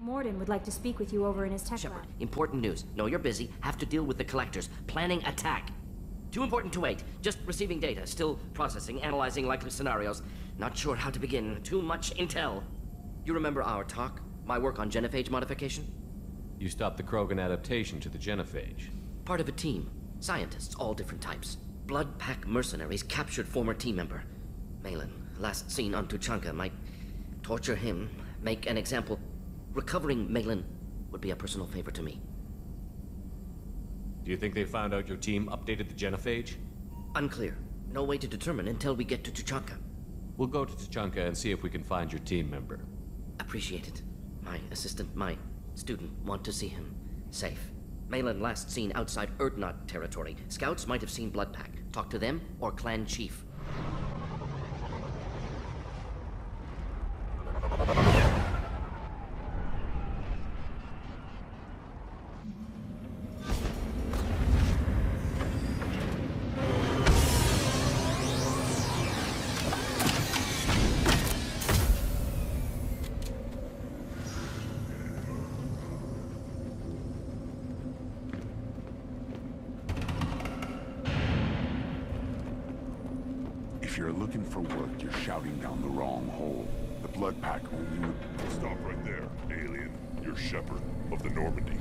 Mordin would like to speak with you over in his tech Shepard, lab. important news. Know you're busy. Have to deal with the collectors. Planning attack. Too important to wait. Just receiving data. Still processing, analyzing likely scenarios. Not sure how to begin. Too much intel. You remember our talk? My work on genophage modification? You stopped the Krogan adaptation to the genophage. Part of a team. Scientists, all different types. Blood pack mercenaries captured former team member. Malin, last seen on Tuchanka, might torture him, make an example. Recovering Malin would be a personal favor to me. Do you think they found out your team updated the genophage? Unclear. No way to determine until we get to Tuchanka. We'll go to Tuchanka and see if we can find your team member. Appreciate it. My assistant, my student, want to see him. Safe. Malin last seen outside Erdnot territory. Scouts might have seen Bloodpack. Talk to them or clan chief. If you're looking for work, you're shouting down the wrong hole. The blood pack only would... Stop right there, alien. You're Shepard of the Normandy.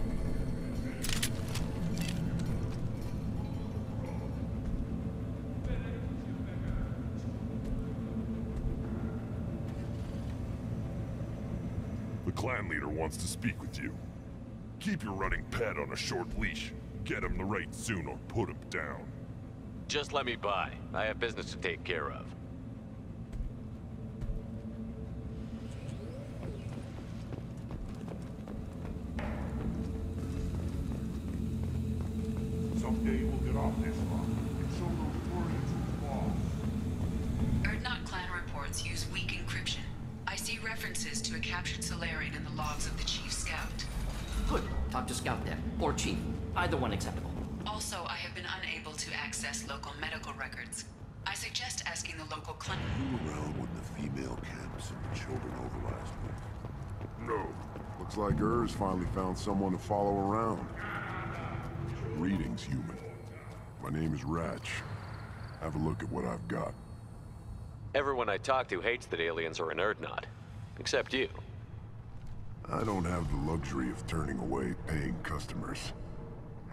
The clan leader wants to speak with you. Keep your running pet on a short leash. Get him the right soon or put him down. Just let me by. I have business to take care of. Someday we'll get off this rock and show those Turians who's boss. Erdnot clan reports use weak encryption. I see references to a captured Solarian in the logs of the Chief Scout. Good. Talk to Scout then. Or Chief. Either one acceptable. Also, I have been unable to access local medical records. I suggest asking the local clan. You were around when the female camps and the children over last week? No. Looks like Urs finally found someone to follow around. Greetings, human. My name is Ratch. Have a look at what I've got. Everyone I talk to hates that aliens are in Erdnot. Except you. I don't have the luxury of turning away paying customers.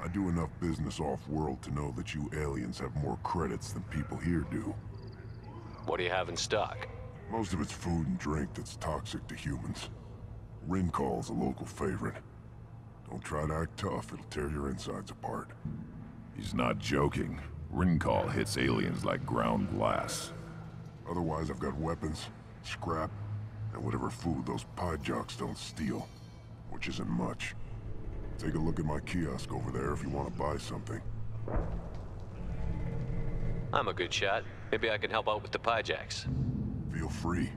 I do enough business off-world to know that you aliens have more credits than people here do. What do you have in stock? Most of it's food and drink that's toxic to humans. Rincall's a local favorite. Don't try to act tough, it'll tear your insides apart. He's not joking. Rincall hits aliens like ground glass. Otherwise, I've got weapons, scrap, and whatever food those pie jocks don't steal. Which isn't much. Take a look at my kiosk over there if you want to buy something. I'm a good shot. Maybe I can help out with the pijacks. Feel free.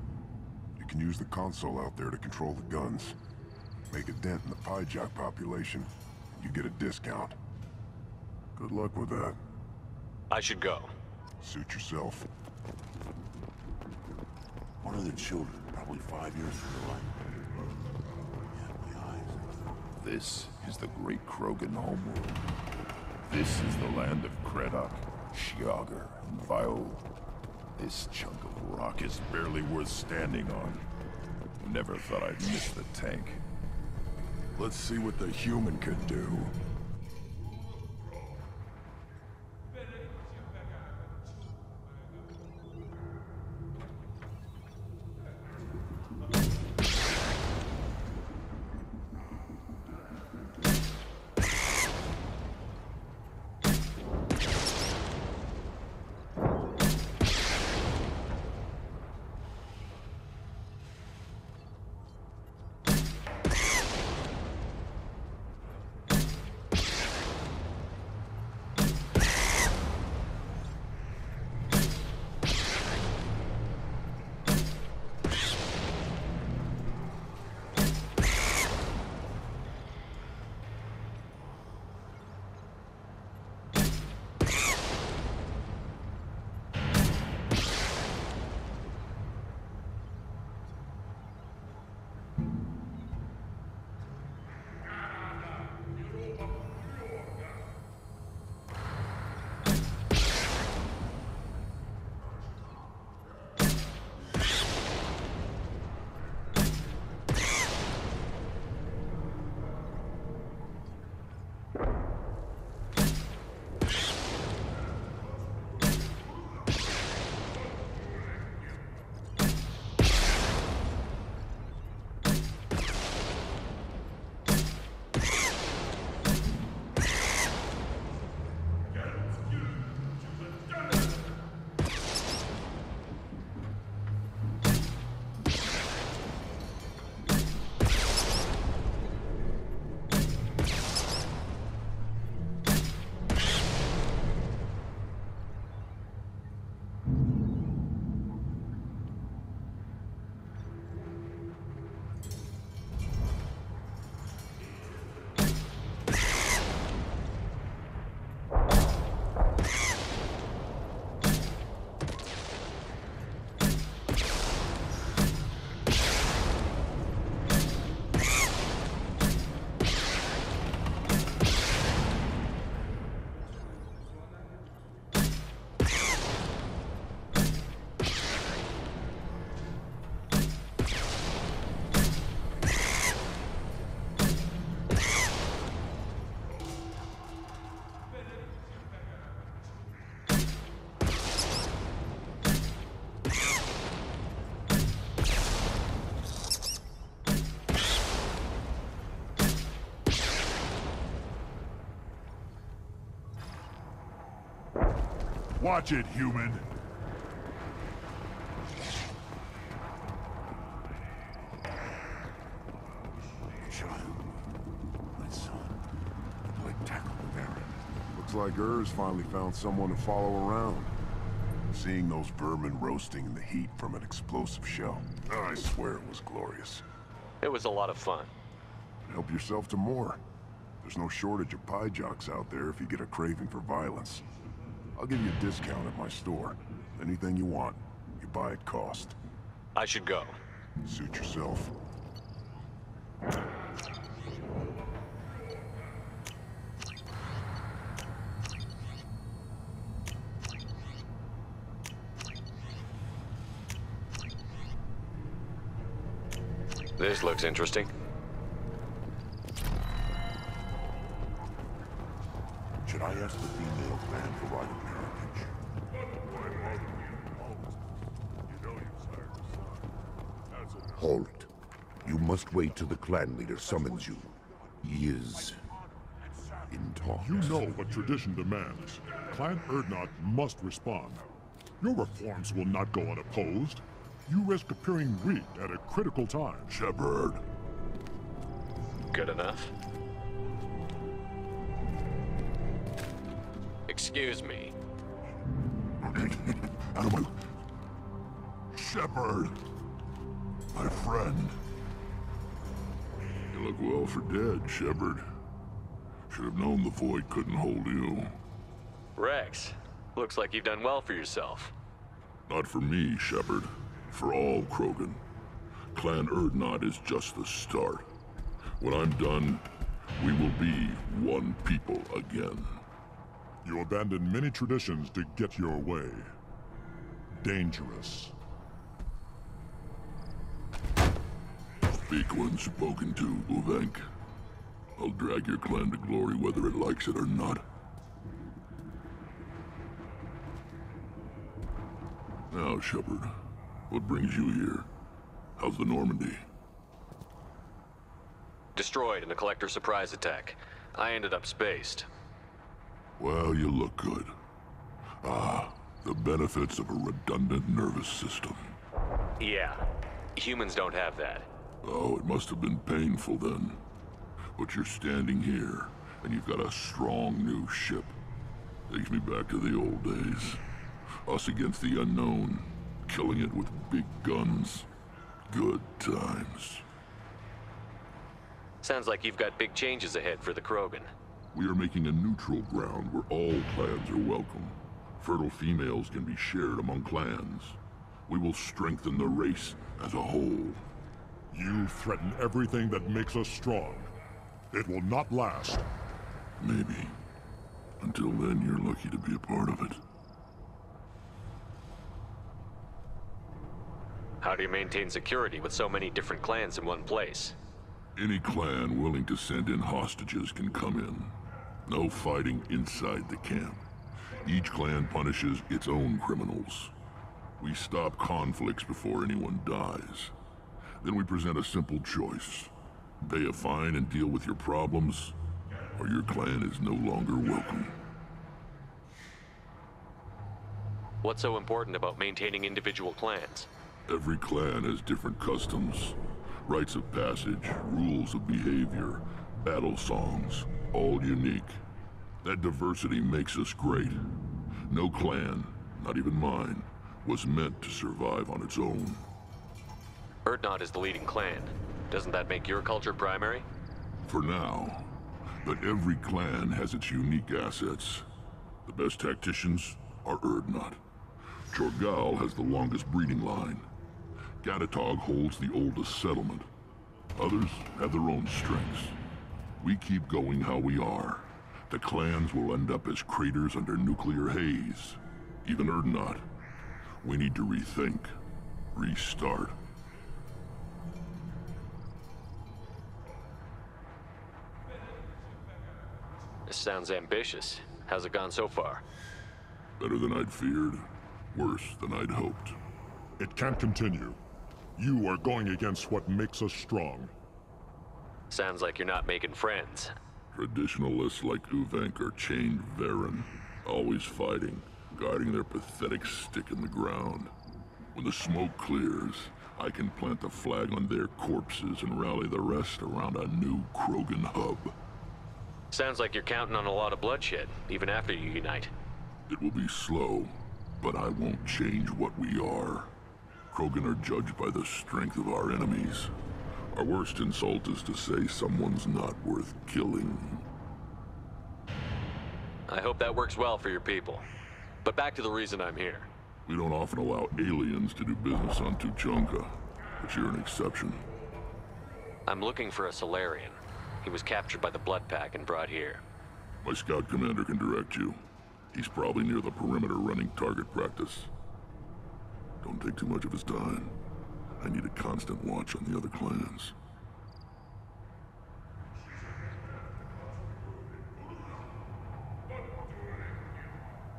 You can use the console out there to control the guns. Make a dent in the pijack population, and you get a discount. Good luck with that. I should go. Suit yourself. One of their children, probably 5 years from their life. Yeah, my eyes. This is the great Krogan homeworld. This is the land of Kredok, Shiagar, and Vio. This chunk of rock is barely worth standing on. Never thought I'd miss the tank. Let's see what the human can do. Watch it, human! Child. My son. Like tackle the Baron. Looks like Ur's finally found someone to follow around. Seeing those vermin roasting in the heat from an explosive shell, I swear it was glorious. It was a lot of fun. Help yourself to more. There's no shortage of pie jocks out there if you get a craving for violence. I'll give you a discount at my store. Anything you want, you buy at cost. I should go. Suit yourself. This looks interesting. Should I ask the female clan for right of parentage? Halt. You must wait till the clan leader summons you. He is in talks. You know what tradition demands. Clan Urdnot must respond. Your reforms will not go unopposed. You risk appearing weak at a critical time. Shepard. Good enough. Excuse me. Out of my... Shepard. My friend. You look well for dead, Shepard. Should have known the Void couldn't hold you. Rex, looks like you've done well for yourself. Not for me, Shepard. For all Krogan. Clan Urdnot is just the start. When I'm done, we will be one people again. You abandoned many traditions to get your way. Dangerous. Speak when spoken to, Uvenk. I'll drag your clan to glory whether it likes it or not. Now, Shepard, what brings you here? How's the Normandy? Destroyed in a collector surprise attack. I ended up spaced. Well, you look good. Ah, the benefits of a redundant nervous system. Yeah, humans don't have that. Oh, it must have been painful then. But you're standing here, and you've got a strong new ship. Takes me back to the old days. Us against the unknown, killing it with big guns. Good times. Sounds like you've got big changes ahead for the Krogan. We are making a neutral ground where all clans are welcome. Fertile females can be shared among clans. We will strengthen the race as a whole. You threaten everything that makes us strong. It will not last. Maybe. Until then, you're lucky to be a part of it. How do you maintain security with so many different clans in one place? Any clan willing to send in hostages can come in. No fighting inside the camp. Each clan punishes its own criminals. We stop conflicts before anyone dies. Then we present a simple choice. Pay a fine and deal with your problems, or your clan is no longer welcome. What's so important about maintaining individual clans? Every clan has different customs, rites of passage, rules of behavior, battle songs, all unique. That diversity makes us great. No clan, not even mine, was meant to survive on its own. Urdnot is the leading clan. Doesn't that make your culture primary? For now. But every clan has its unique assets. The best tacticians are Urdnot. Chorgal has the longest breeding line. Gatatog holds the oldest settlement. Others have their own strengths. We keep going how we are. The clans will end up as craters under nuclear haze. Even Urdnot. We need to rethink. Restart. This sounds ambitious. How's it gone so far? Better than I'd feared. Worse than I'd hoped. It can't continue. You are going against what makes us strong. Sounds like you're not making friends. Traditionalists like Uvenk are chained Varen. Always fighting. guarding their pathetic stick in the ground. When the smoke clears, I can plant the flag on their corpses and rally the rest around a new Krogan hub. Sounds like you're counting on a lot of bloodshed, even after you unite. It will be slow, but I won't change what we are. Krogan are judged by the strength of our enemies. Our worst insult is to say someone's not worth killing. I hope that works well for your people. But back to the reason I'm here. We don't often allow aliens to do business on Tuchanka, but you're an exception. I'm looking for a Solarian. He was captured by the Blood Pack and brought here. My scout commander can direct you. He's probably near the perimeter running target practice. Don't take too much of his time. I need a constant watch on the other clans.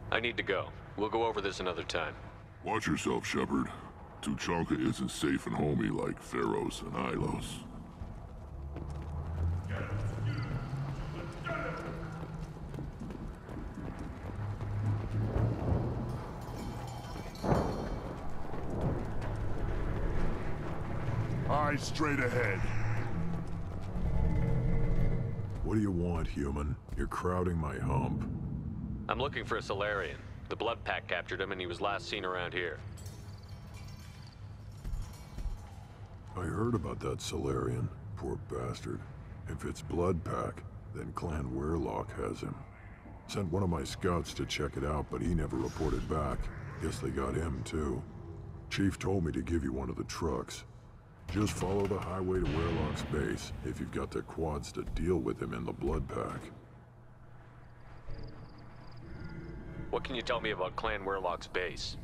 I need to go. We'll go over this another time. Watch yourself, Shepard. Tuchanka isn't safe and homey like Theros and Ilos. Eyes straight ahead. What do you want, human? You're crowding my hump. I'm looking for a Solarian. The Blood Pack captured him and he was last seen around here. I heard about that Solarian. Poor bastard. If it's Blood Pack, then Clan Werelock has him. Sent one of my scouts to check it out, but he never reported back. Guess they got him, too. Chief told me to give you one of the trucks. Just follow the highway to Werelock's base, if you've got the quads to deal with him in the Blood Pack. What can you tell me about Clan Werelock's base?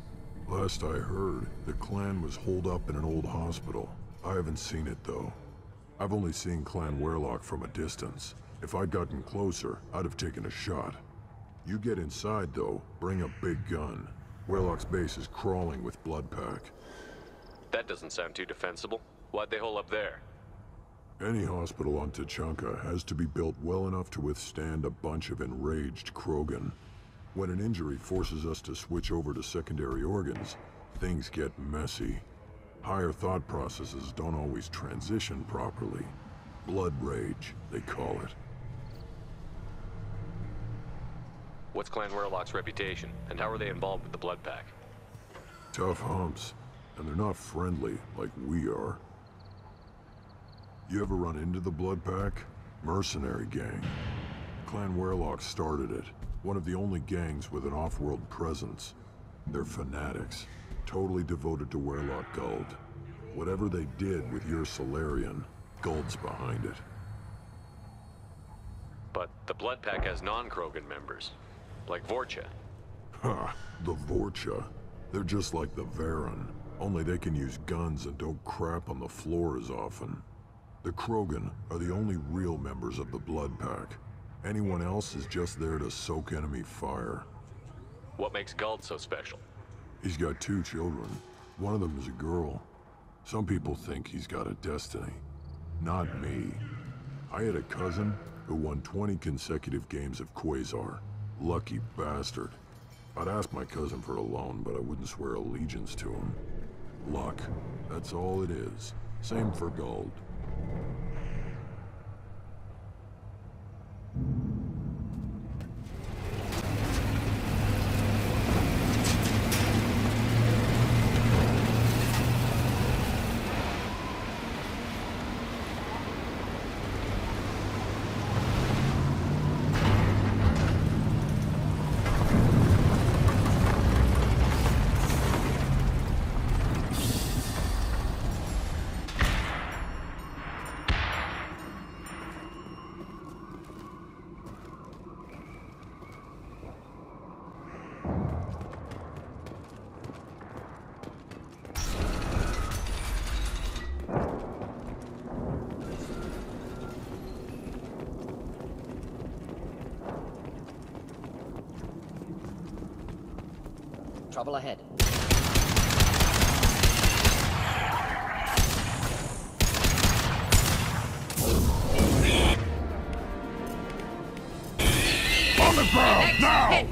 Last I heard, the clan was holed up in an old hospital. I haven't seen it, though. I've only seen Clan Werelock from a distance. If I'd gotten closer, I'd have taken a shot. You get inside, though, bring a big gun. Werelock's base is crawling with Blood Pack. That doesn't sound too defensible. Why'd they hole up there? Any hospital on Tuchanka has to be built well enough to withstand a bunch of enraged Krogan. When an injury forces us to switch over to secondary organs, things get messy. Higher thought processes don't always transition properly. Blood rage, they call it. What's Clan Werelock's reputation, and how are they involved with the Blood Pack? Tough humps, and they're not friendly like we are. You ever run into the Blood Pack? Mercenary gang. Clan Werelock started it. One of the only gangs with an off-world presence. They're fanatics, totally devoted to Werelock Guld. Whatever they did with your Solarian, Guld's behind it. But the Blood Pack has non-Krogan members, like Vorcha. Ha! The Vorcha. They're just like the Varen, only they can use guns and don't crap on the floor as often. The Krogan are the only real members of the Blood Pack. Anyone else is just there to soak enemy fire. What makes Guld so special? He's got 2 children. One of them is a girl. Some people think he's got a destiny. Not me. I had a cousin who won 20 consecutive games of Quasar. Lucky bastard. I'd ask my cousin for a loan, but I wouldn't swear allegiance to him. Luck. That's all it is. Same for Guld. Trouble ahead. On the ground, now! Hit.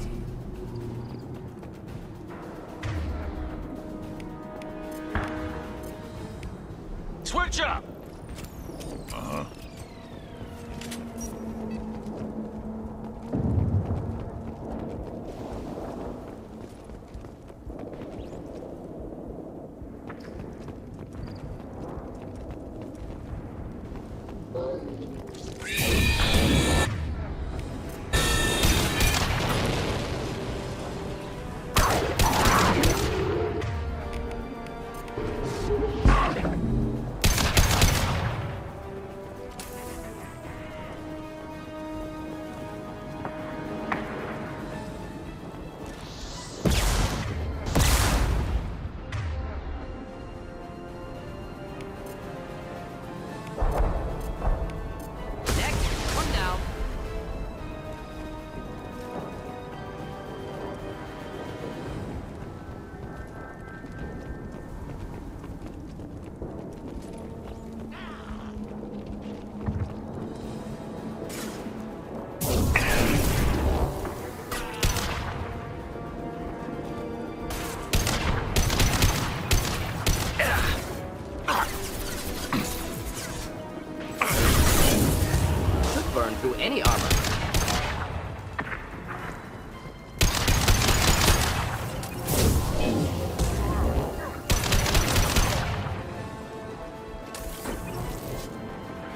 burn through any armor.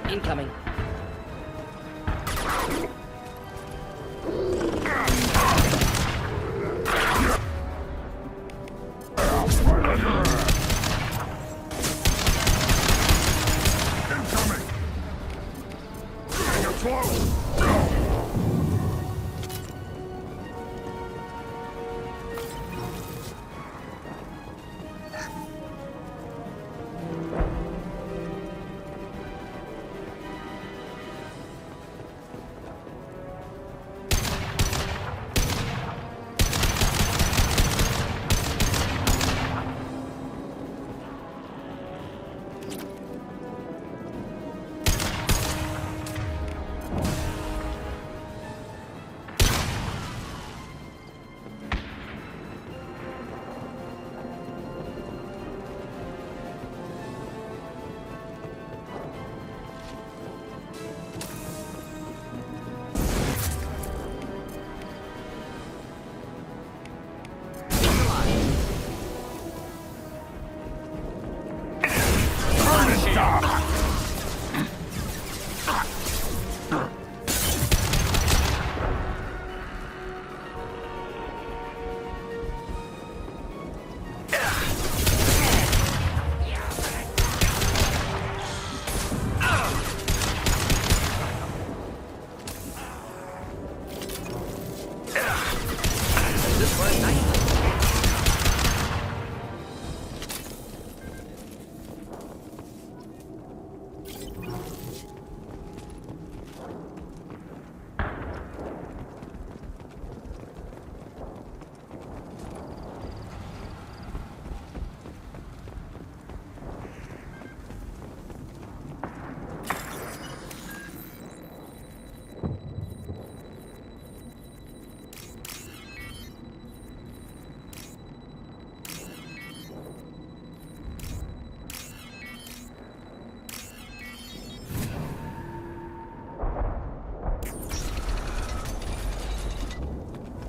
Incoming.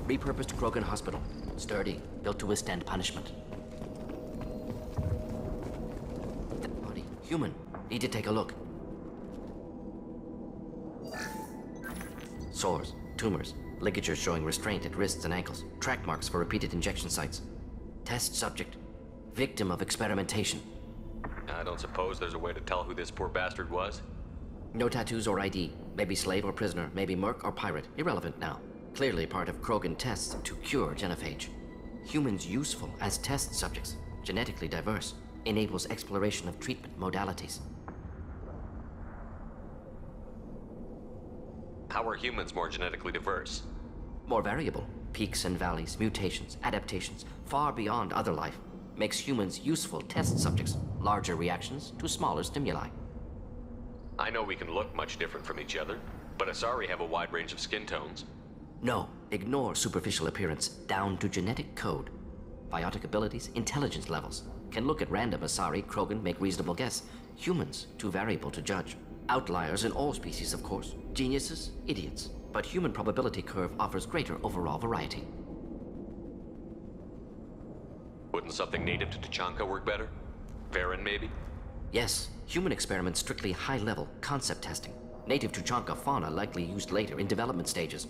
Repurposed Krogan hospital. Sturdy, built to withstand punishment. That body, human. Need to take a look. Sores, tumors, ligatures showing restraint at wrists and ankles, track marks for repeated injection sites. Test subject, victim of experimentation. I don't suppose there's a way to tell who this poor bastard was? No tattoos or ID. Maybe slave or prisoner, maybe merc or pirate. Irrelevant now. Clearly part of Krogan tests to cure genophage. Humans useful as test subjects, genetically diverse, enables exploration of treatment modalities. How are humans more genetically diverse? More variable. Peaks and valleys, mutations, adaptations, far beyond other life. Makes humans useful test subjects, larger reactions to smaller stimuli. I know we can look much different from each other, but Asari have a wide range of skin tones. No, ignore superficial appearance, down to genetic code. Biotic abilities, intelligence levels. Can look at random Asari, Krogan, make reasonable guess. Humans, too variable to judge. Outliers in all species, of course. Geniuses, idiots. But human probability curve offers greater overall variety. Wouldn't something native to Tuchanka work better? Varen, maybe? Yes, human experiments strictly high-level, concept testing. Native Tuchanka fauna likely used later in development stages.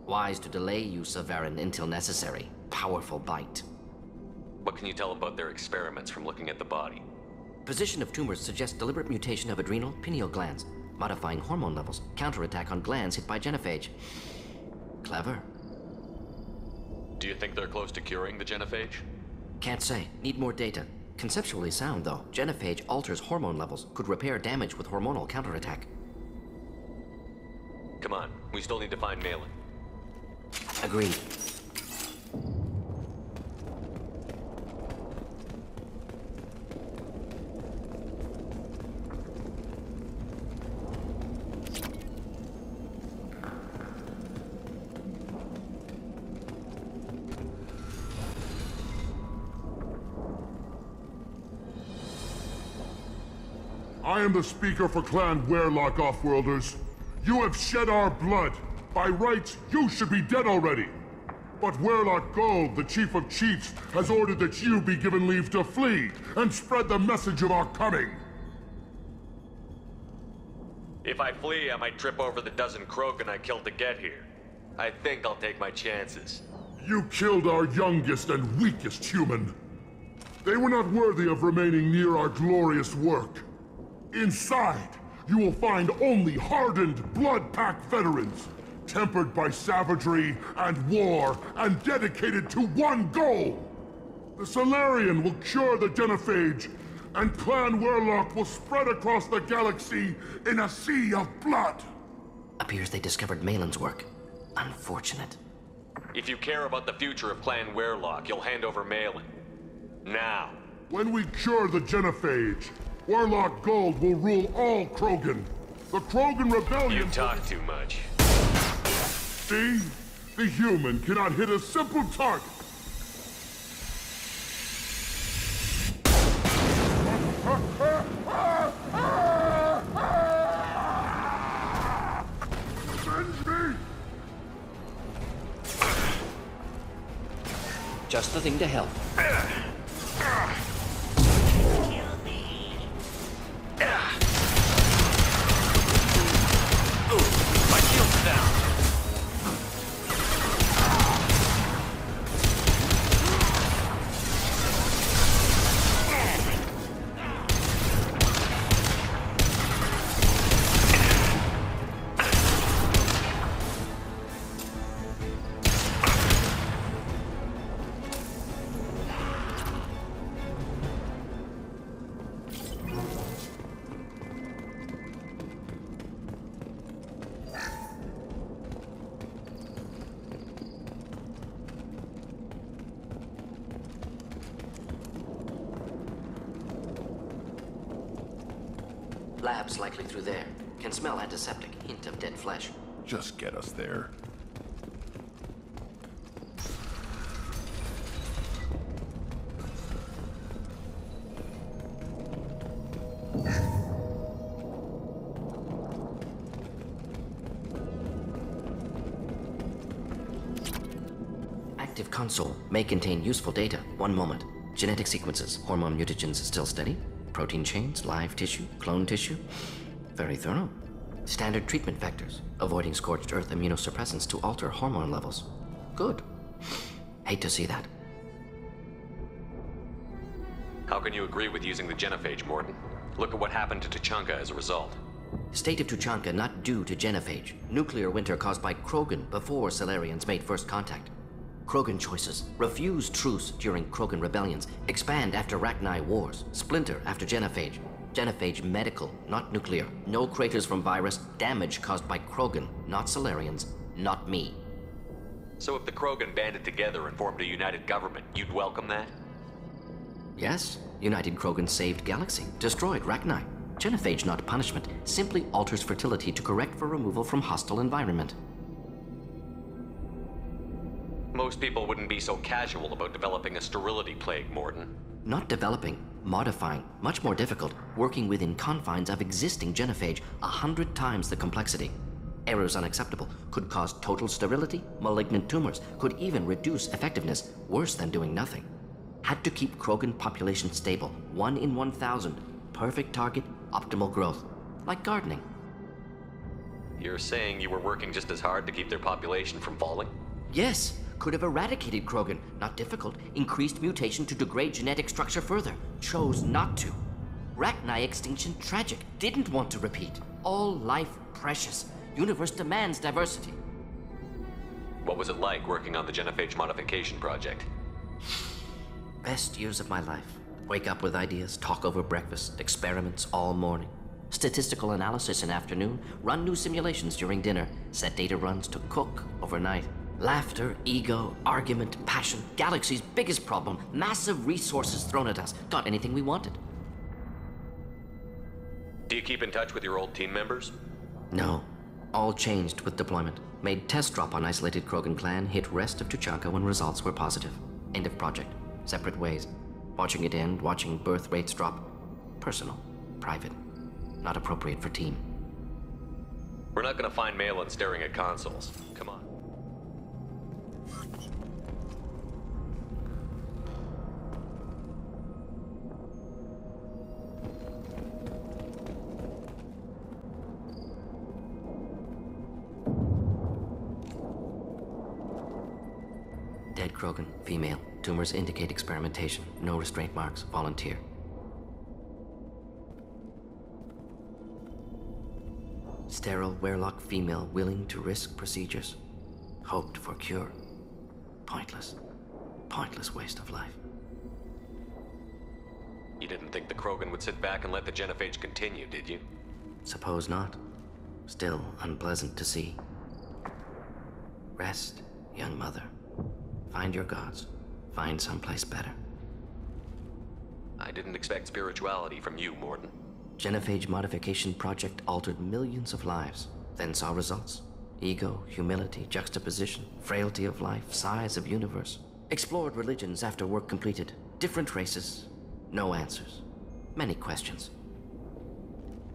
Wise to delay use of Varen until necessary. Powerful bite. What can you tell about their experiments from looking at the body? Position of tumors suggests deliberate mutation of adrenal, pineal glands, modifying hormone levels, counterattack on glands hit by genophage. Clever. Do you think they're close to curing the genophage? Can't say. Need more data. Conceptually sound, though. Genophage alters hormone levels, could repair damage with hormonal counterattack. Come on, we still need to find Malin. Agreed. I am the speaker for Clan Werelock Offworlders. You have shed our blood. By rights, you should be dead already. But Warlock Gold, the Chief of Chiefs, has ordered that you be given leave to flee and spread the message of our coming. If I flee, I might trip over the dozen Krogan I killed to get here. I think I'll take my chances. You killed our youngest and weakest human. They were not worthy of remaining near our glorious work. Inside, you will find only hardened blood-packed veterans, tempered by savagery and war, and dedicated to one goal. The Salarian will cure the genophage, and Clan Warlock will spread across the galaxy in a sea of blood. Appears they discovered Malin's work. Unfortunate. If you care about the future of Clan Warlock, you'll hand over Malin. Now. When we cure the genophage, Warlock Gold will rule all Krogan. The Krogan Rebellion... You talk too much. See? The human cannot hit a simple target. Avenge me! Just the thing to help. Kill me. My shield's down. Lab's likely through there. Can smell antiseptic, hint of dead flesh. Just get us there. Active console may contain useful data. One moment. Genetic sequences, hormone mutagens still steady. Protein chains, live tissue, clone tissue. Very thorough. Standard treatment vectors, avoiding scorched earth immunosuppressants to alter hormone levels. Good. Hate to see that. How can you agree with using the genophage, Mordin? Look at what happened to Tuchanka as a result. State of Tuchanka not due to genophage. Nuclear winter caused by Krogan before Salarians made first contact. Krogan choices. Refuse truce during Krogan rebellions. Expand after Rachni wars. Splinter after genophage. Genophage medical, not nuclear. No craters from virus. Damage caused by Krogan, not Salarians, not me. So if the Krogan banded together and formed a united government, you'd welcome that? Yes. United Krogan saved Galaxy. Destroyed Rachni. Genophage not punishment. Simply alters fertility to correct for removal from hostile environment. Most people wouldn't be so casual about developing a sterility plague, Mordin. Not developing, modifying, much more difficult, working within confines of existing genophage, 100 times the complexity. Errors unacceptable, could cause total sterility, malignant tumors, could even reduce effectiveness, worse than doing nothing. Had to keep Krogan population stable, 1 in 1,000, perfect target, optimal growth, like gardening. You're saying you were working just as hard to keep their population from falling? Yes. Could have eradicated Krogan. Not difficult. Increased mutation to degrade genetic structure further. Chose not to. Rachni extinction tragic. Didn't want to repeat. All life precious. Universe demands diversity. What was it like working on the genophage modification project? Best years of my life. Wake up with ideas, talk over breakfast, experiments all morning. Statistical analysis in afternoon, run new simulations during dinner, set data runs to cook overnight. Laughter, ego, argument, passion, Galaxy's biggest problem, massive resources thrown at us. Got anything we wanted. Do you keep in touch with your old team members? No. All changed with deployment. Made test drop on isolated Krogan clan, hit rest of Tuchanka when results were positive. End of project. Separate ways. Watching it end, watching birth rates drop. Personal. Private. Not appropriate for team. We're not gonna find Malin staring at consoles. Come on. Dead Krogan, female. Tumors indicate experimentation. No restraint marks. Volunteer. Sterile Werelock female willing to risk procedures. Hoped for cure. Pointless. Pointless waste of life. You didn't think the Krogan would sit back and let the genophage continue, did you? Suppose not. Still unpleasant to see. Rest, young mother. Find your gods. Find someplace better. I didn't expect spirituality from you, Mordin. Genophage modification project altered millions of lives, then saw results. Ego, humility, juxtaposition, frailty of life, size of universe. Explored religions after work completed. Different races. No answers. Many questions.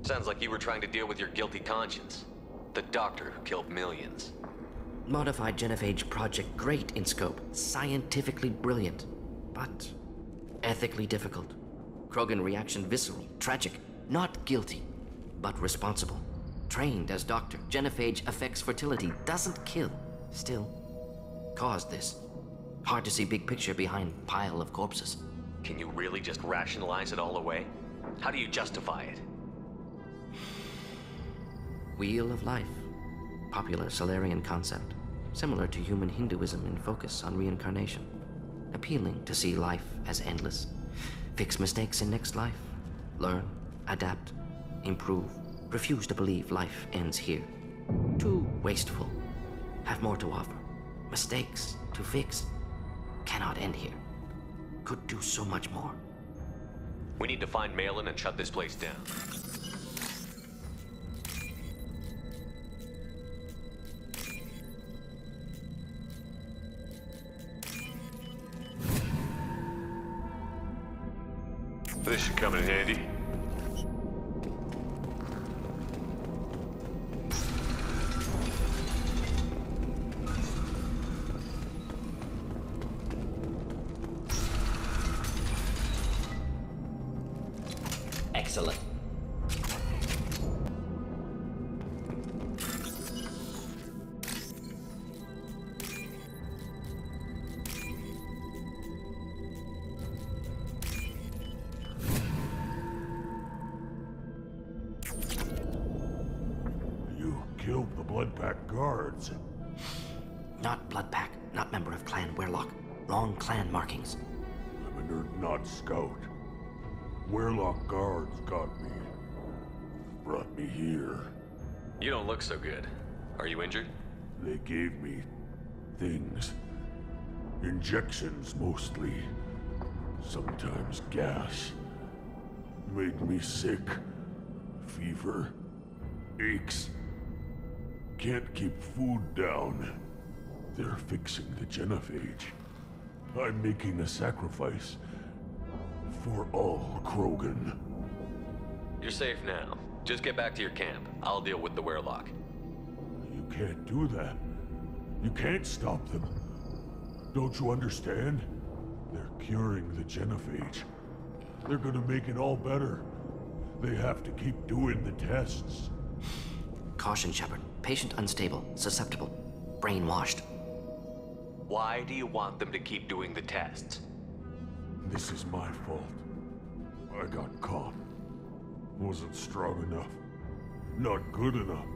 Sounds like you were trying to deal with your guilty conscience. The doctor who killed millions. Modified genophage project great in scope, scientifically brilliant, but ethically difficult. Krogan reaction visceral, tragic, not guilty, but responsible. Trained as doctor, genophage affects fertility, doesn't kill, still caused this. Hard to see big picture behind pile of corpses. Can you really just rationalize it all away? How do you justify it? Wheel of life. Popular Solarian concept. Similar to human Hinduism in focus on reincarnation. Appealing to see life as endless. Fix mistakes in next life. Learn, adapt, improve. Refuse to believe life ends here. Too wasteful. Have more to offer. Mistakes to fix. Cannot end here. Could do so much more. We need to find Malin and shut this place down. This should come in handy. Excellent. You killed the Blood Pack guards. Not Blood Pack, not member of Clan Werelock. Wrong clan markings. I'm an not scout. Werelock guards got me. Brought me here. You don't look so good. Are you injured? They gave me things. Injections mostly. Sometimes gas. Made me sick. Fever. Aches. Can't keep food down. They're fixing the genophage. I'm making a sacrifice. For all Krogan. You're safe now. Just get back to your camp. I'll deal with the Werelock. You can't do that. You can't stop them. Don't you understand? They're curing the genophage. They're gonna make it all better. They have to keep doing the tests. Caution, Shepard. Patient unstable, susceptible, brainwashed. Why do you want them to keep doing the tests? This is my fault. I got caught. Wasn't strong enough. Not good enough.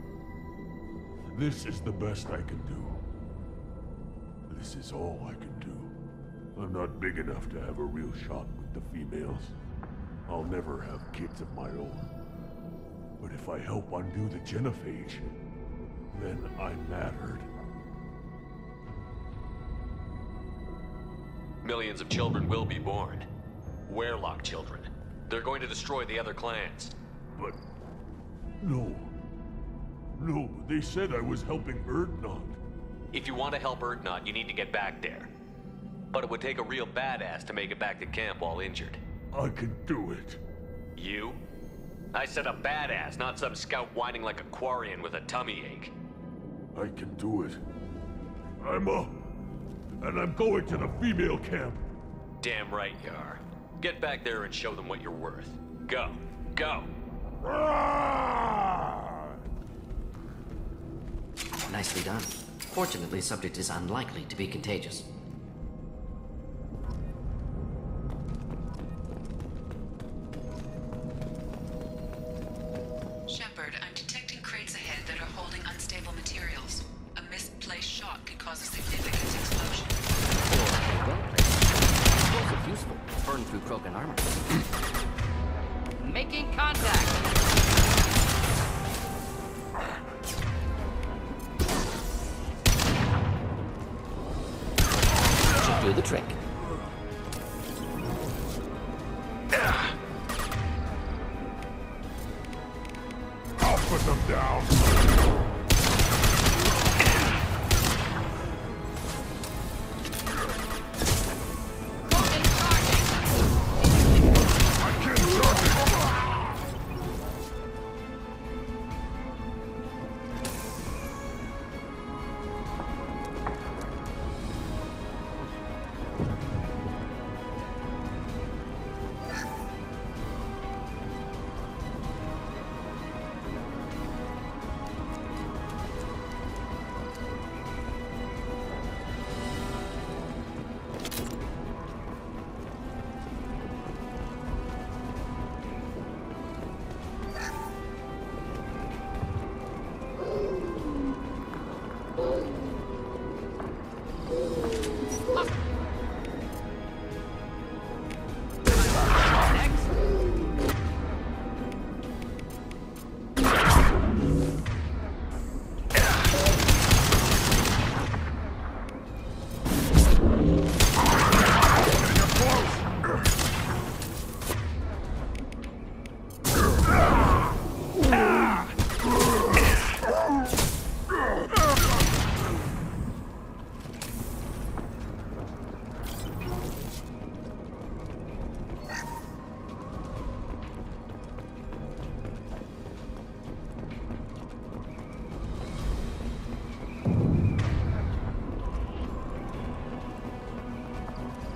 This is the best I can do. This is all I can do. I'm not big enough to have a real shot with the females. I'll never have kids of my own. But if I help undo the genophage, then I mattered. Millions of children will be born. Werelock children. They're going to destroy the other clans. But... no. No, they said I was helping Erdnot. If you want to help Erdnot, you need to get back there. But it would take a real badass to make it back to camp while injured. I can do it. You? I said a badass, not some scout whining like a Quarian with a tummy ache. I can do it. I'm up. And I'm going to the female camp. Damn right you are. Get back there and show them what you're worth. Go. Go! Nicely done. Fortunately, subject is unlikely to be contagious. Shepard, I'm detecting crates ahead that are holding unstable materials. A misplaced shot could cause a significant explosion. Or a well-placed explosive useful to burn through Krogan armor. Making contact! Should do the trick. I'll put them down.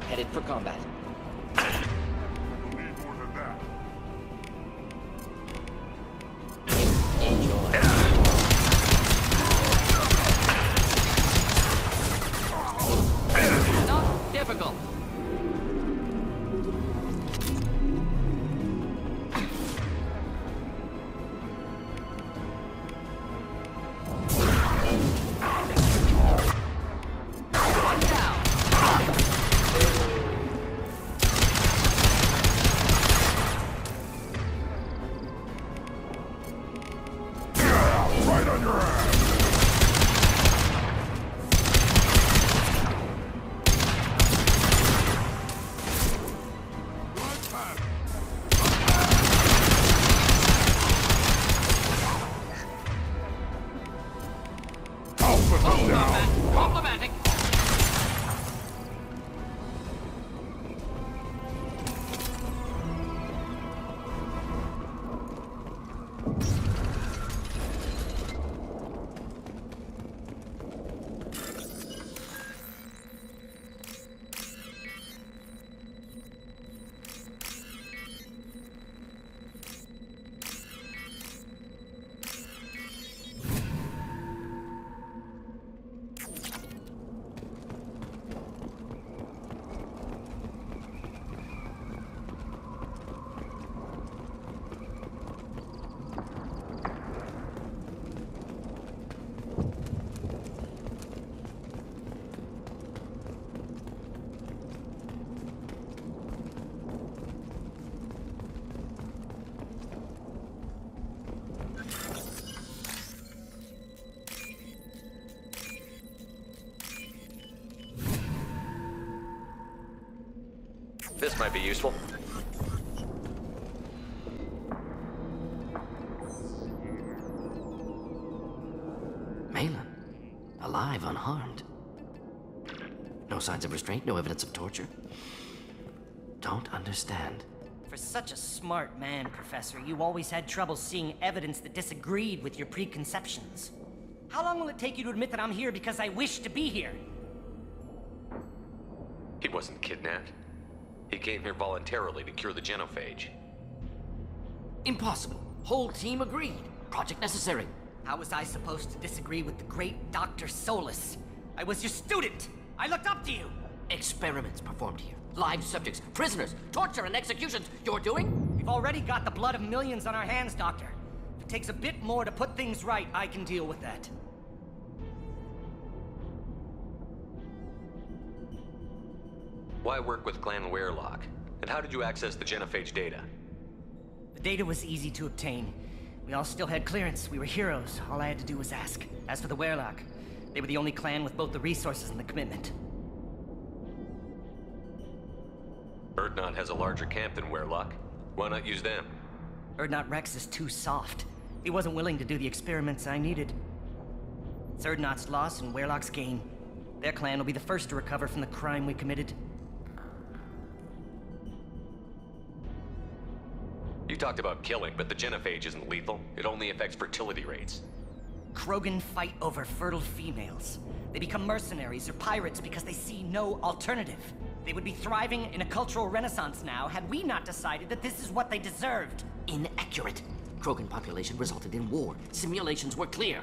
Headed for combat. Need more than that. Enjoy. Not difficult. One down. Right on your ass. I'll put them down. Problematic. This might be useful. Malin, alive, unharmed. No signs of restraint, no evidence of torture. Don't understand. For such a smart man, Professor, you always had trouble seeing evidence that disagreed with your preconceptions. How long will it take you to admit that I'm here because I wish to be here? He wasn't kidnapped. He came here voluntarily to cure the genophage. Impossible. Whole team agreed. Project necessary. How was I supposed to disagree with the great Dr. Solus? I was your student! I looked up to you! Experiments performed here. Live subjects, prisoners, torture and executions. You're doing? We've already got the blood of millions on our hands, Doctor. If it takes a bit more to put things right, I can deal with that. Why work with Clan Weirlock? And how did you access the genophage data? The data was easy to obtain. We all still had clearance. We were heroes. All I had to do was ask. As for the Weirlock, they were the only clan with both the resources and the commitment. Urdnot has a larger camp than Weirlock. Why not use them? Urdnot Rex is too soft. He wasn't willing to do the experiments I needed. It's Urdnot's loss and Weirlock's gain. Their clan will be the first to recover from the crime we committed. You talked about killing, but the genophage isn't lethal. It only affects fertility rates. Krogan fight over fertile females. They become mercenaries or pirates because they see no alternative. They would be thriving in a cultural renaissance now had we not decided that this is what they deserved. Inaccurate. Krogan population resulted in war. Simulations were clear.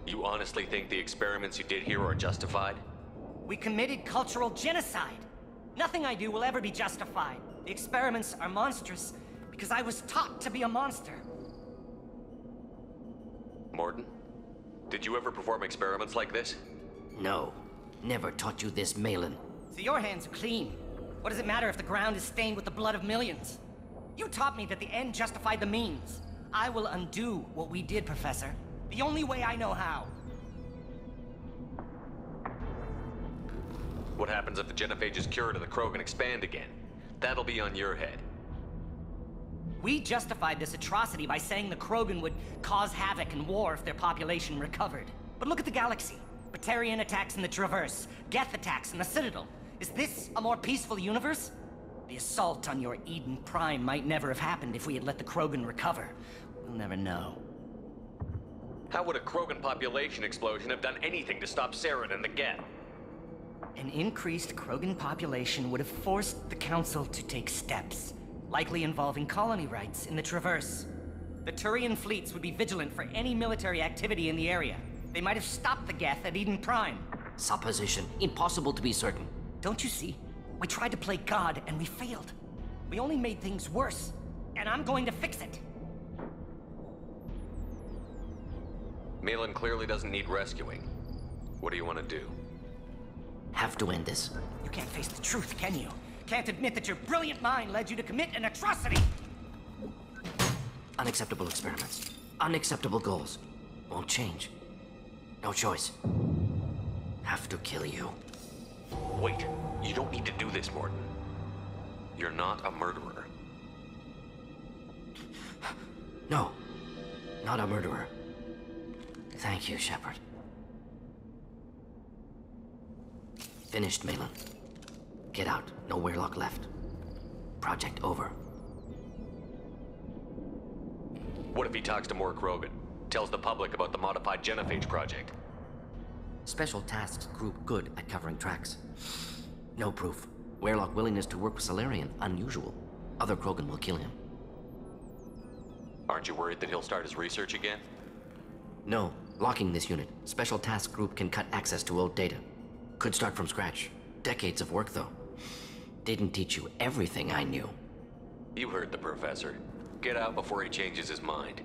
You honestly think the experiments you did here are justified? We committed cultural genocide. Nothing I do will ever be justified. The experiments are monstrous because I was taught to be a monster. Mordin, did you ever perform experiments like this? No. Never taught you this, Malin. So your hands are clean. What does it matter if the ground is stained with the blood of millions? You taught me that the end justified the means. I will undo what we did, Professor. The only way I know how. What happens if the genophage is cured and the Krogan expand again? That'll be on your head. We justified this atrocity by saying the Krogan would cause havoc and war if their population recovered. But look at the galaxy. Batarian attacks in the Traverse, Geth attacks in the Citadel. Is this a more peaceful universe? The assault on your Eden Prime might never have happened if we had let the Krogan recover. We'll never know. How would a Krogan population explosion have done anything to stop Saren and the Geth? An increased Krogan population would have forced the Council to take steps, likely involving colony rights in the Traverse. The Turian fleets would be vigilant for any military activity in the area. They might have stopped the Geth at Eden Prime. Supposition. Impossible to be certain. Don't you see? We tried to play God and we failed. We only made things worse. And I'm going to fix it. Malin clearly doesn't need rescuing. What do you want to do? Have to end this. You can't face the truth, can you? Can't admit that your brilliant mind led you to commit an atrocity! Unacceptable experiments. Unacceptable goals. Won't change. No choice. Have to kill you. Wait, you don't need to do this, Mordin. You're not a murderer. No, not a murderer. Thank you, Shepard. Finished, Malin. Get out. No Weirlock left. Project over. What if he talks to more Krogan? Tells the public about the modified genophage project? Special Tasks Group good at covering tracks. No proof. Weirlock willingness to work with Salarian, unusual. Other Krogan will kill him. Aren't you worried that he'll start his research again? No. Locking this unit. Special Task Group can cut access to old data. Could start from scratch. Decades of work, though. Didn't teach you everything I knew. You heard the professor. Get out before he changes his mind.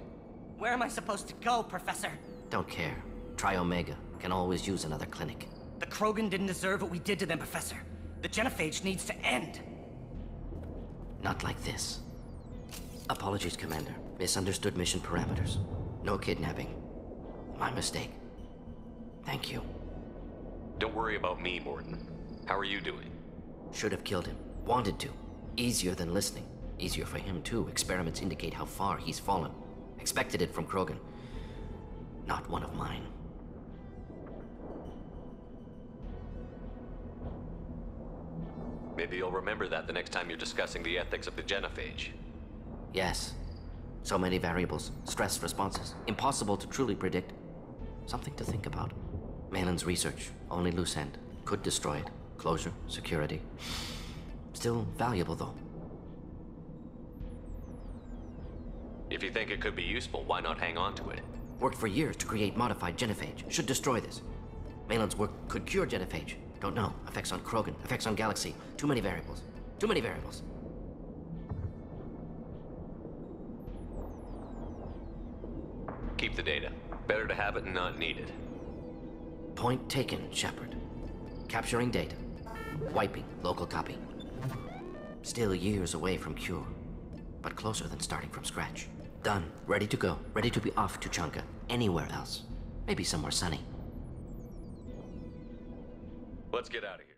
Where am I supposed to go, Professor? Don't care. Try Omega. Can always use another clinic. The Krogan didn't deserve what we did to them, Professor. The genophage needs to end. Not like this. Apologies, Commander. Misunderstood mission parameters. No kidnapping. My mistake. Thank you. Don't worry about me, Mordin. How are you doing? Should have killed him. Wanted to. Easier than listening. Easier for him, too. Experiments indicate how far he's fallen. Expected it from Krogan. Not one of mine. Maybe you'll remember that the next time you're discussing the ethics of the genophage. Yes. So many variables, stress responses, impossible to truly predict. Something to think about. Malin's research, only loose end. Could destroy it. Closure, security. Still valuable, though. If you think it could be useful, why not hang on to it? Worked for years to create modified genophage. Should destroy this. Malin's work could cure genophage. Don't know. Effects on Krogan, effects on Galaxy. Too many variables. Too many variables. Keep the data. Better to have it and not need it. Point taken, Shepard. Capturing data. Wiping local copy. Still years away from cure. But closer than starting from scratch. Done. Ready to go. Ready to be off Tuchanka. Anywhere else. Maybe somewhere sunny. Let's get out of here.